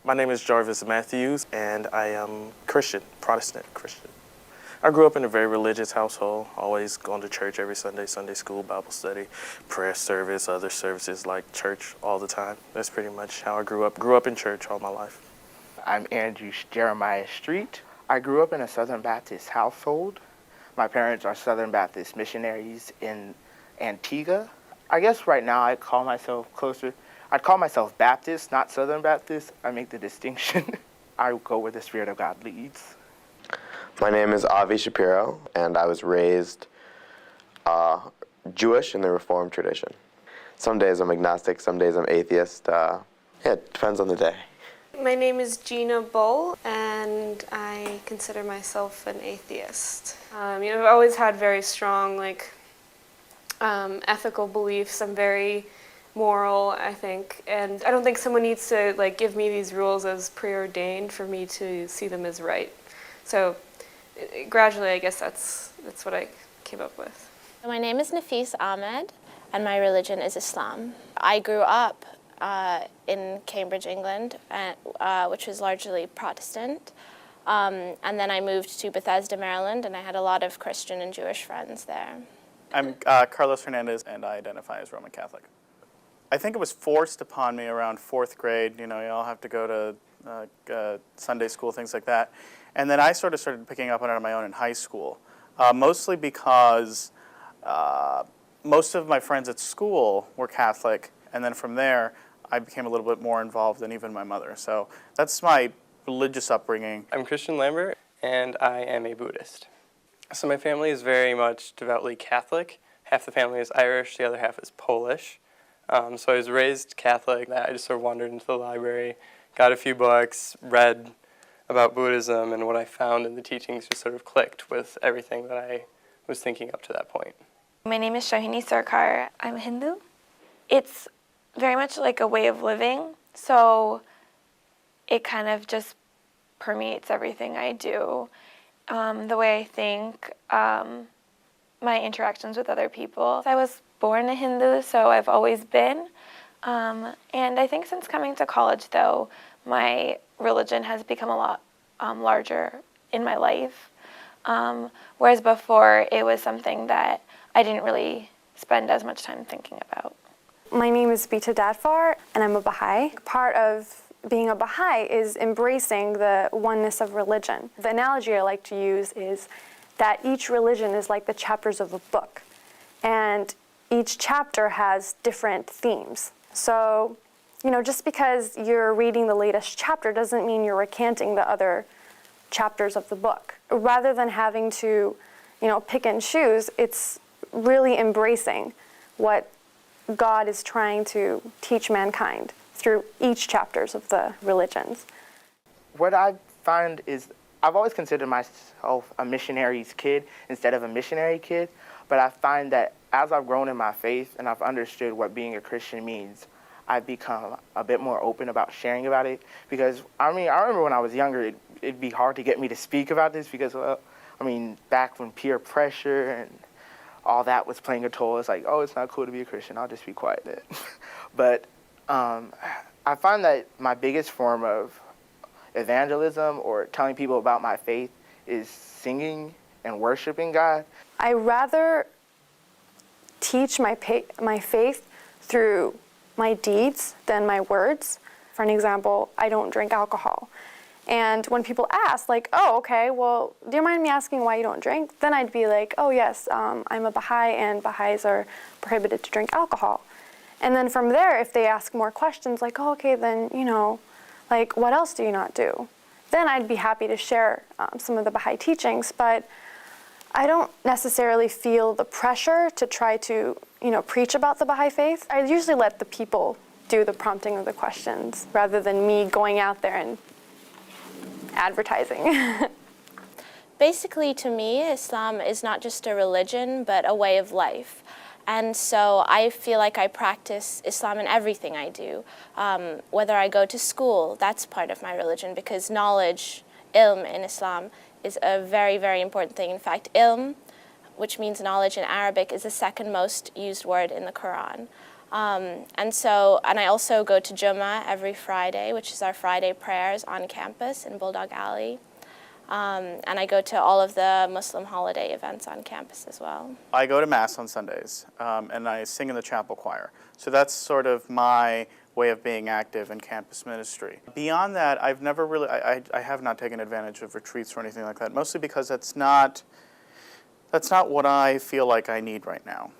My name is Jarvis Matthews, and I am Christian, Protestant Christian. I grew up in a very religious household, always going to church every Sunday, Sunday school, Bible study, prayer service, other services like church all the time. That's pretty much how I grew up. Grew up in church all my life. I'm Andrew Jeremiah Street. I grew up in a Southern Baptist household. My parents are Southern Baptist missionaries in Antigua. I guess right now I'd call myself Baptist, not Southern Baptist. I make the distinction. I go where the Spirit of God leads. My name is Avi Shapiro, and I was raised Jewish in the Reformed tradition. Some days I'm agnostic, some days I'm atheist. It depends on the day. My name is Gina Bull, and I consider myself an atheist. I've always had very strong, ethical beliefs. I'm very moral, I think, and I don't think someone needs to give me these rules as preordained for me to see them as right. So gradually, I guess that's what I came up with. My name is Nafis Ahmed, and my religion is Islam. I grew up in Cambridge, England, which was largely Protestant. And then I moved to Bethesda, Maryland, and I had a lot of Christian and Jewish friends there. I'm Carlos Hernandez, and I identify as Roman Catholic. I think it was forced upon me around 4th grade. You all have to go to Sunday school, things like that. And then I sort of started picking up on it on my own in high school, mostly because most of my friends at school were Catholic, and then from there, I became a little bit more involved than even my mother. So that's my religious upbringing. I'm Christian Lambert, and I am a Buddhist. So my family is very much devoutly Catholic. Half the family is Irish, the other half is Polish. So I was raised Catholic. I just sort of wandered into the library, got a few books, read about Buddhism, and what I found in the teachings just sort of clicked with everything that I was thinking up to that point. My name is Shahini Sarkar. I'm Hindu. It's very much like a way of living, so it kind of just permeates everything I do. The way I think, my interactions with other people. I was born a Hindu, so I've always been. And I think since coming to college, though, my religion has become a lot larger in my life. Whereas before, it was something that I didn't really spend as much time thinking about. My name is Bita Dadfar, and I'm a Baha'i. Part of being a Baha'i is embracing the oneness of religion. The analogy I like to use is that each religion is like the chapters of a book, and each chapter has different themes. So, just because you're reading the latest chapter doesn't mean you're recanting the other chapters of the book. Rather than having to, pick and choose, it's really embracing what God is trying to teach mankind through each chapters of the religions. What I find is I've always considered myself a missionary's kid instead of a missionary kid, but I find that as I've grown in my faith and I've understood what being a Christian means, I've become a bit more open about sharing about it. Because, I remember when I was younger, it'd be hard to get me to speak about this because, back when peer pressure and all that was playing a toll, it's like, oh, it's not cool to be a Christian, I'll just be quiet then. But I find that my biggest form of evangelism or telling people about my faith is singing and worshiping God. I rather teach my faith through my deeds than my words. For an example, I don't drink alcohol. And when people ask, oh, okay, well, do you mind me asking why you don't drink? Then I'd be like, oh, yes, I'm a Baha'i, and Baha'is are prohibited to drink alcohol. And then from there, if they ask more questions, oh, okay, then, what else do you not do? Then I'd be happy to share some of the Baha'i teachings, but I don't necessarily feel the pressure to try to, preach about the Baha'i faith. I usually let the people do the prompting of the questions rather than me going out there and advertising. Basically, to me, Islam is not just a religion, but a way of life. And so I feel like I practice Islam in everything I do. Whether I go to school, that's part of my religion, because knowledge, ilm in Islam, is a very, very important thing. In fact, ilm, which means knowledge in Arabic, is the second most used word in the Quran. And I also go to Jummah every Friday, which is our Friday prayers on campus in Bulldog Alley. And I go to all of the Muslim holiday events on campus as well. I go to Mass on Sundays, and I sing in the chapel choir. So that's sort of my way of being active in campus ministry. Beyond that, I've never really, I have not taken advantage of retreats or anything like that, mostly because that's not what I feel like I need right now.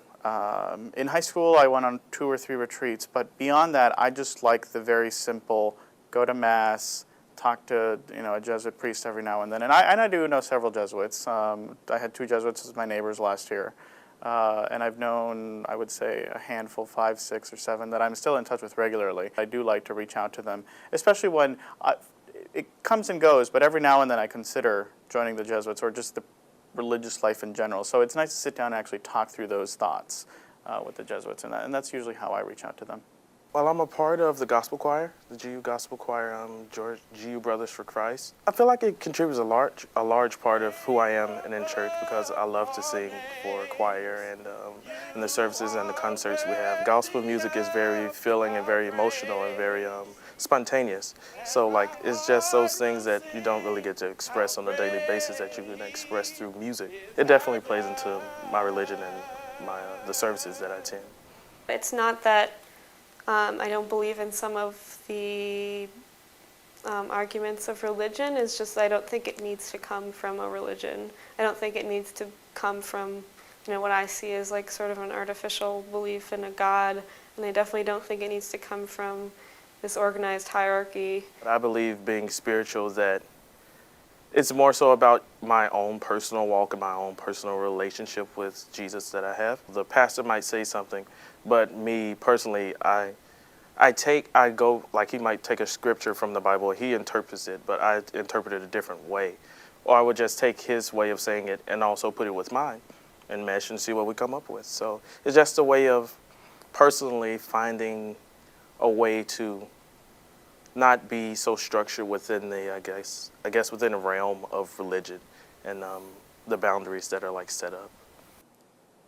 In high school, I went on 2 or 3 retreats, but beyond that, I just like the very simple, go to Mass, talk to a Jesuit priest every now and then. And I do know several Jesuits. I had 2 Jesuits as my neighbors last year. And I've known, I would say, a handful, 5, 6, or 7, that I'm still in touch with regularly. I do like to reach out to them, especially when it comes and goes, but every now and then I consider joining the Jesuits or just the religious life in general. So it's nice to sit down and actually talk through those thoughts with the Jesuits, and that's usually how I reach out to them. Well, I'm a part of the gospel choir, the GU gospel choir, GU Brothers for Christ. I feel like it contributes a large part of who I am and in church, because I love to sing for choir and the services and the concerts we have. Gospel music is very filling and very emotional and very spontaneous. So it's just those things that you don't really get to express on a daily basis that you can express through music. It definitely plays into my religion and the services that I attend. It's not that I don't believe in some of the arguments of religion. It's just I don't think it needs to come from a religion. I don't think it needs to come from what I see as sort of an artificial belief in a God, and I definitely don't think it needs to come from this organized hierarchy. I believe being spiritual is that it's more so about my own personal walk and my own personal relationship with Jesus that I have. The pastor might say something, but me personally, he might take a scripture from the Bible, he interprets it, but I interpret it a different way. Or I would just take his way of saying it and also put it with mine and mesh and see what we come up with. So it's just a way of personally finding a way to not be so structured within the, I guess within a realm of religion and the boundaries that are set up.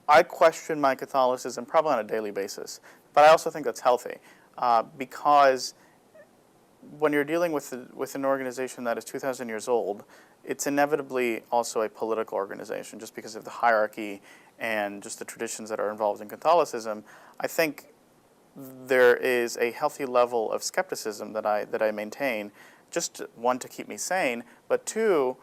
I question my Catholicism probably on a daily basis, but I also think that's healthy because when you're dealing with an organization that is 2,000 years old, it's inevitably also a political organization just because of the hierarchy and just the traditions that are involved in Catholicism. I think there is a healthy level of skepticism that I maintain, just 1, to keep me sane, but 2,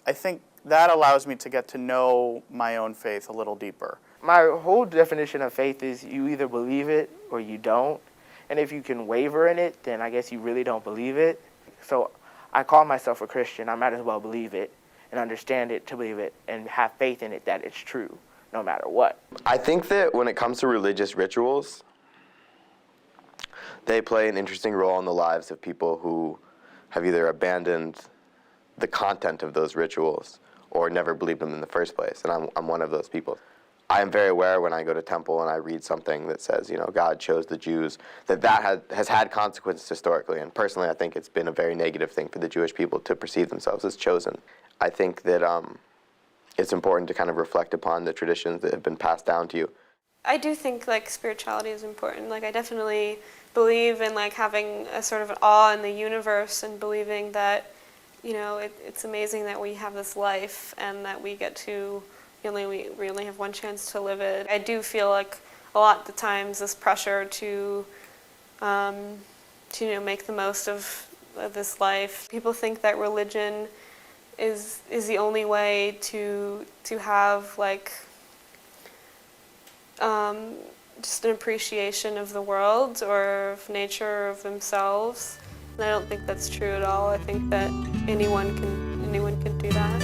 I think that allows me to get to know my own faith a little deeper. My whole definition of faith is you either believe it or you don't. And if you can waver in it, then I guess you really don't believe it. So I call myself a Christian. I might as well believe it and understand it to believe it and have faith in it that it's true, no matter what. I think that when it comes to religious rituals, they play an interesting role in the lives of people who have either abandoned the content of those rituals or never believed them in the first place. And I'm one of those people. I am very aware when I go to temple and I read something that says, God chose the Jews, that has had consequences historically. And personally, I think it's been a very negative thing for the Jewish people to perceive themselves as chosen. I think that it's important to kind of reflect upon the traditions that have been passed down to you. I do think spirituality is important. I definitely believe in having a sort of an awe in the universe and believing that it's amazing that we have this life and that we get to we only have one chance to live it. I do feel a lot of the times this pressure to make the most of this life. People think that religion is the only way to have just an appreciation of the world or of nature or of themselves. And I don't think that's true at all. I think that anyone can do that.